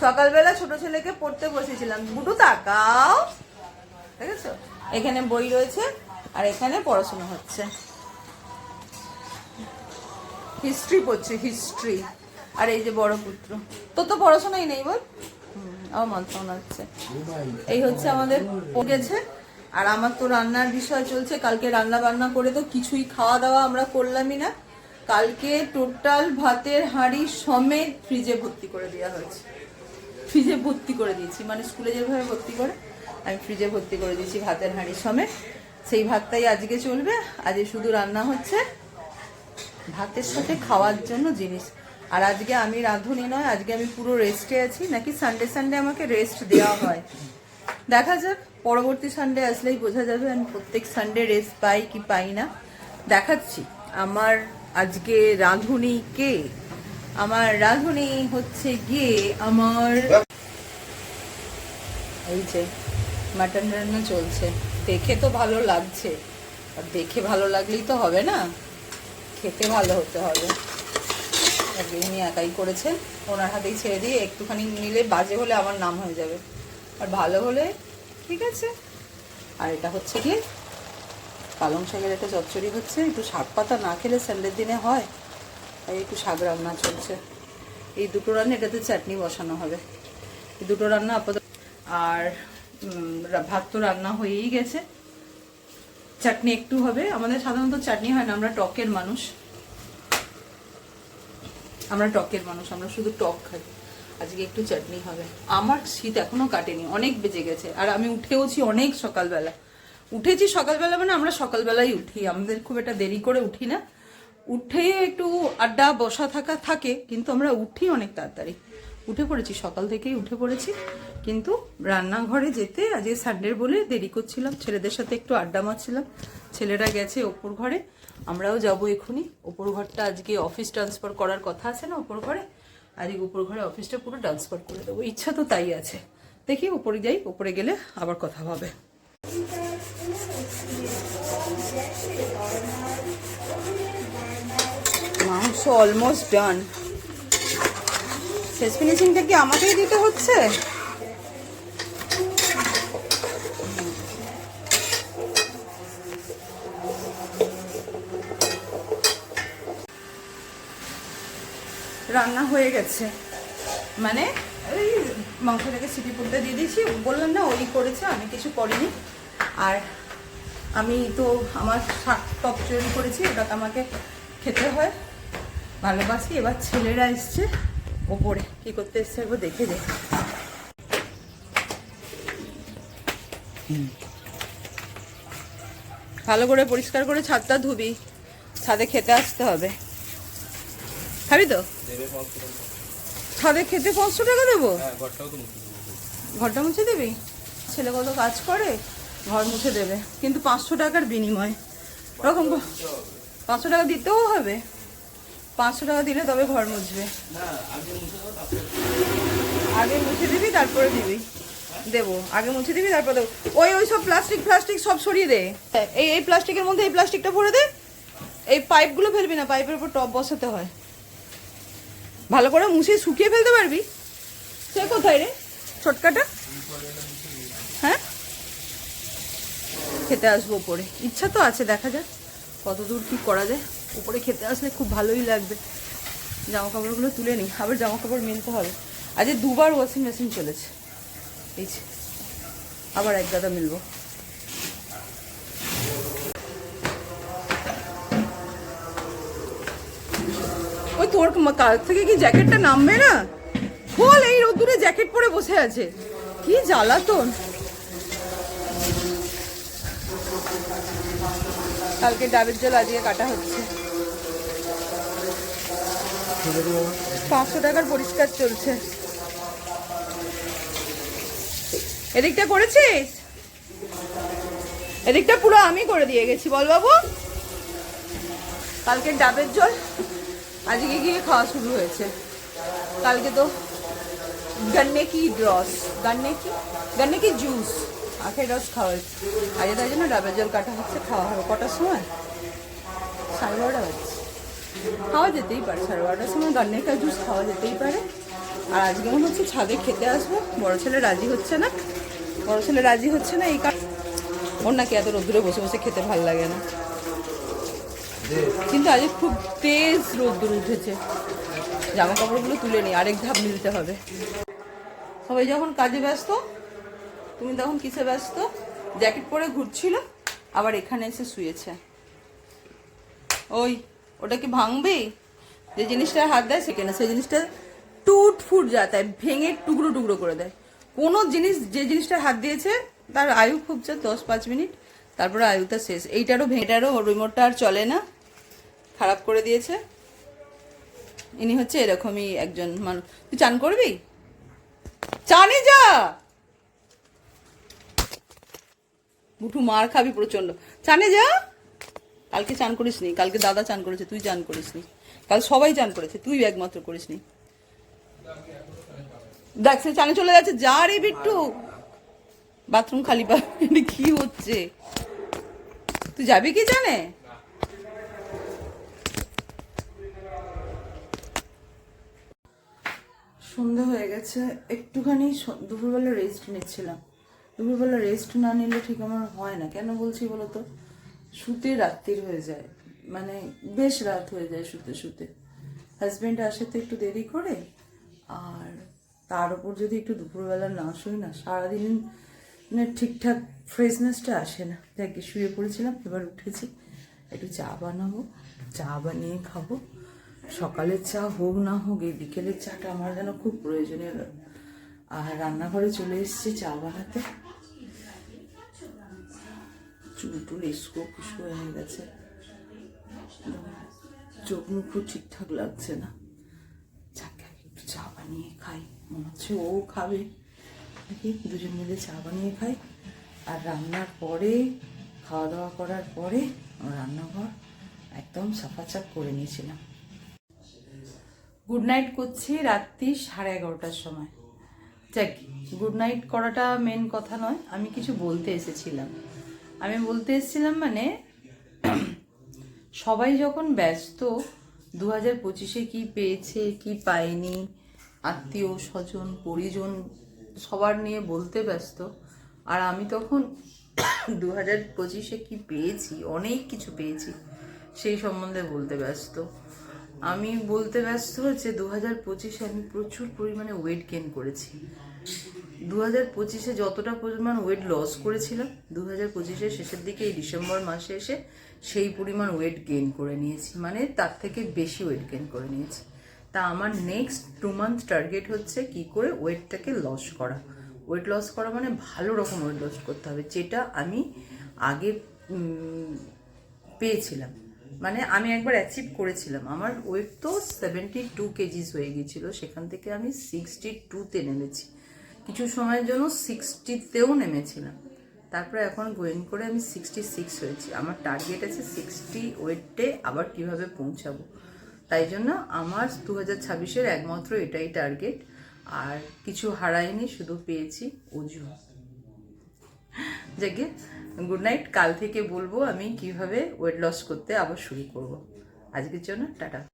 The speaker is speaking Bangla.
সকালবেলা ছোট ছেলেকে পড়তে বসেছিলাম, বুটু তাকাও, দেখেছো এখানে বই রয়েছে আর এখানে পড়াশোনা হচ্ছে, হিস্ট্রি পড়ছে, হিস্ট্রি। আর এই যে বড় পুত্র, তোর তো পড়াশোনাই নেই বল, আমার মন হচ্ছে। এই হচ্ছে আমাদের গেছে। আর আমার তো রান্নার বিষয় চলছে, কালকে রান্না বান্না করে তো কিছুই খাওয়া দাওয়া আমরা করলামই না। কালকে টোটাল ভাতের হাঁড়ি সমেত ফ্রিজে ভর্তি করে দেওয়া হয়েছে, ফ্রিজে ভর্তি করে দিয়েছি, মানে স্কুলে যেভাবে ভর্তি করে আমি ফ্রিজে ভর্তি করে দিয়েছি ভাতের হাঁড়ি সমেত। সেই ভাতটাই আজকে চলবে। আজকে শুধু রান্না হচ্ছে ভাতের সাথে খাওয়ার জন্য জিনিস। আর আজকে আমি রাঁধুনি নয়, আজকে আমি পুরো রেস্টে আছি, নাকি সানডে সানডে আমাকে রেস্ট দেওয়া হয় দেখা যাক, পরবর্তী সানডে আসলেই বোঝা যাবে আমি প্রত্যেক সানডে রেস্ট পাই কি পাই না। দেখাচ্ছি আমার আজকে রাঁধুনি কে। আমার রাঁধুনি হচ্ছে গিয়ে আমার এই যে মাটন রান্না চলছে। দেখে তো ভালো লাগছে, আর দেখে ভালো লাগলেই তো হবে না, খেতে ভালো হতে হবে। উনি একাই করেছেন, ওনার হাতেই ছেড়ে দিয়ে একটুখানি নিলে বাজে হলে আমার নাম হয়ে যাবে, আর ভালো হলে ঠিক আছে। আর এটা হচ্ছে কি পালং শাকের একটা চচ্চড়ি হচ্ছে, একটু শাক পাতা না খেলে সানডের দিনে হয়, তাই একটু শাক রান্না চলছে। এই দুটো রান্না, এটাতে চাটনি বসানো হবে, এই দুটো রান্না আপাতত। আর ভাত তো রান্না হয়েই গেছে, চাটনি একটু হবে। আমাদের সাধারণত চাটনি হয় না, আমরা টকের মানুষ, আমরা শুধু টক খাই। আজকে একটু চাটনি হবে। আমার শীত এখনো কাটেনি, অনেক বেজে গেছে। আর আমি উঠেওছি অনেক সকালবেলা, উঠেছি সকালবেলা, মানে আমরা সকালবেলাই উঠি, আমাদের খুব একটা দেরি করে উঠি না। উঠে একটু আড্ডা বসা থাকে, কিন্তু আমরা উঠি অনেক তাড়াতাড়ি। উঠে পড়েছি, সকাল থেকেই উঠে পড়েছি, কিন্তু রান্নাঘরে যেতে আজকে সানডে বলে দেরি করছিলাম। ছেলেদের সাথে একটু আড্ডা মারছিলাম, ছেলেরা গেছে ওপর ঘরে, আমরাও যাবো এখুনি। ওপর ঘরটা আজকে অফিস ট্রান্সফার করার কথা আছে না ওপর ঘরে, আজকে উপর ঘরে অফিসটা পুরো ট্রান্সফার করে দেবো, ইচ্ছা তো তাই আছে। দেখি উপরে যাই, উপরে গেলে আবার কথা হবে। মাংস অলমোস্ট ডান। শেষ ফিনিশিংটা কি আমাকেই দিতে হচ্ছে? রান্না হয়ে গেছে, মানে ওই মাংসটাকে সিটি পড়তে দিয়ে দিয়েছি, বললাম না ওই করেছে, আমি কিছু করিনি। আর আমি তো আমার শাক টক তৈরি করেছি, ওটা আমাকে খেতে হয়, ভালোবাসি। এবার ছেলেরা এসছে ওপরে, কি করতে এসছে একবার দেখে যাই। ভালো করে পরিষ্কার করে ছাদটা ধুবি, ছাদে খেতে আসতে হবে। খাবি তো? ছাদে খেতে 500 টাকা দেবো? ঘরটা মুছে দিবি? ছেলে কত কাজ করে, ঘর মুছে দেবে, কিন্তু 500 টাকার বিনিময়। ওরকম 500 টাকা দিতেও হবে? 500 টাকা দিলে তবে ঘর মুছবে। আগে মুছে দিবি তারপরে দিবি, দেবো। আগে মুছে দিবি তারপরে দেবো। ওই সব প্লাস্টিক সব সরিয়ে দে। এই প্লাস্টিকের মধ্যে এই প্লাস্টিকটা ভরে দে। এই পাইপগুলো ফেলবি না, পাইপের উপর টপ বসাতে হয়। ভালো করে মুছে শুকিয়ে ফেলতে পারবি? সে কোথায় রে ছোটকাটা? হ্যাঁ, খেতে আসবো উপরে, ইচ্ছা তো আছে, দেখা যাক কত দূর কি করা যায়। উপরে খেতে আসলে খুব ভালোই লাগবে। জামা কাপড়গুলো তুলে নিই, আবার জামা কাপড় মেলতে হবে। আজ 2বার ওয়াশিং মেশিন চলেছে, এই আবার এক গাদা মিলবো। ওই তোর কাল থেকে কি জ্যাকেটটা নামবে না? বল, এই রোদ্দুরে জ্যাকেট পরে বসে আছে, কি জ্বালাতন। কালকে ডাবের জল আজকে কাটা হচ্ছে। 500 টাকার পরিষ্কার চলছে। এদিকটা করেছিস? এদিকটা পুরো আমি করে দিয়ে গেছি, বল বাবু। কালকে ডাবের জল আজকে গিয়ে খাওয়া শুরু হয়েছে। কালকে তো গন্নে কি জুস, আখের রস খাওয়া হয়েছে। আজকে তাই জন্য ডাবের জল কাটা হচ্ছে, খাওয়া হবে। কটার সময়? 12:30 বাজছে। খাওয়া যেতেই পারে, 12:30টার সময় গান্নেকা জুস খাওয়া যেতেই পারে। আর আজকে মনে হচ্ছে ছাদে খেতে আসবো, বড় ছেলে রাজি হচ্ছে না, এই কারণে ওর নাকি এত রোদ্দুরে বসে বসে খেতে ভালো লাগে না। কিন্তু আজকে খুব তেজ রোদ্দুর উঠেছে, জামা কাপড়গুলো তুলে নিই, আরেক ধাপ মিলতে হবে। সবাই যখন কাজে ব্যস্ত, তুমি তখন কিসে ব্যস্ত? জ্যাকেট পরে ঘুরছিল, আবার এখানে এসে শুয়েছে। ওটা কি ভাঙবি? যে জিনিসটা হাত দেয় সেখানে সেই জিনিসটা টুট ফুট যায়, ভেঙে টুকরো টুকরো করে দেয়। কোনো জিনিস, যে জিনিসটা হাত দিয়েছে তার আয়ু খুব যা 10-5 মিনিট, তারপরে আয়ুটা শেষ। এইটারও রিমোটটা আর চলে না, খারাপ করে দিয়েছে। ইনি হচ্ছে এরকমই একজন মানুষ। তুই চান করবি? চানে যা, বুটু মার খাবি প্রচন্ড। চানে যা। কালকে চান করিস নি, কালকে দাদা চান করেছে, তুই চান করিস নি। কাল সবাই চান করেছে, তুই একমাত্র করিস নি। দেখ সে চানে চলে যাচ্ছে, যা রে বিট্টু, বাথরুম খালি পাবি। কি হচ্ছে? তুই যাবি কি জানে? সন্ধ্যা হয়ে গেছে, একটুখানি দুপুরবেলা রেস্ট নিচ্ছিলাম। দুপুরবেলা রেস্ট না নিলে ঠিক আমার হয় না। কেন বলছি বলো তো? শুতে রাত্রির হয়ে যায়, মানে বেশ রাত হয়ে যায় শুতে শুতে। হাজব্যান্ড আসে তো একটু দেরি করে, আর তার উপর যদি একটু দুপুরবেলা না শুই না, সারাদিন মানে ঠিকঠাক ফ্রেশনেসটা আসে না। যাকে শুয়ে পড়েছিলাম, এবার উঠেছি, একটু চা বানাবো, চা বানিয়ে খাবো। সকালের চা হোক না হোক, এই বিকেলের চাটা আমার যেন খুব প্রয়োজনীয়। আর রান্নাঘরে চলে এসেছি চা বানাতে। চুল টুল ইস্কো খুশকো হয়ে গেছে, চোখ মুখও ঠিকঠাক লাগছে না। যাকে একটু চা বানিয়ে খাই, মনে হচ্ছে ও খাবে, দেখি দুজন মিলে চা বানিয়ে খাই। আর রান্নার পরে, খাওয়া দাওয়া করার পরে রান্নাঘর একদম সাফাচাপ করে নিয়েছিলাম। গুড নাইট করছি রাত্রি 11:30টার সময়। যাক, গুড নাইট করাটা মেন কথা নয়, আমি কিছু বলতে এসেছিলাম। মানে সবাই যখন ব্যস্ত, 2025-এ কি পেয়েছে কি পায়নি, আত্মীয় স্বজন পরিজন সবার নিয়ে বলতে ব্যস্ত, আর আমি তখন 2025-এ কি পেয়েছি, অনেক কিছু পেয়েছি, সেই সম্বন্ধে বলতে ব্যস্ত। আমি বলতে ব্যস্ত হচ্ছে 2025-এ আমি প্রচুর পরিমাণে ওয়েট গেইন করেছি। 2025-এ যতটা পরিমাণ ওয়েট লস করেছিলাম, 2025-এর শেষের দিকে এই ডিসেম্বর মাসে এসে সেই পরিমাণ ওয়েট গেইন করে নিয়েছি, মানে তার থেকে বেশি ওয়েট গেইন করে নিয়েছি। তা আমার নেক্সট 2 মান্থ টার্গেট হচ্ছে কি করে ওয়েটটাকে লস করা। ওয়েট লস করা মানে ভালো রকম ওয়েট লস করতে হবে, যেটা আমি আগে পেয়েছিলাম। মানে আমি একবার অ্যাচিভ করেছিলাম, আমার ওয়েট তো 72 কেজিস হয়ে গিয়েছিল, সেখান থেকে আমি 62-তে নেমেছি। কিছু সময়ের জন্য 60-তেও নেমেছিলাম, তারপরে এখন গোয়েন করে আমি 66 হয়েছি। আমার টার্গেট আছে 60 ওয়েটে আবার কিভাবে পৌঁছাবো। তাই জন্য আমার 2026-এর একমাত্র এটাই টার্গেট। আর কিছু হারাইনি, শুধু পেয়েছি ওজন। যাকে গুড নাইট। কাল থেকে বলবো আমি কিভাবে ওয়েট লস করতে আবার শুরু করব। আজকের জন্য টাটা।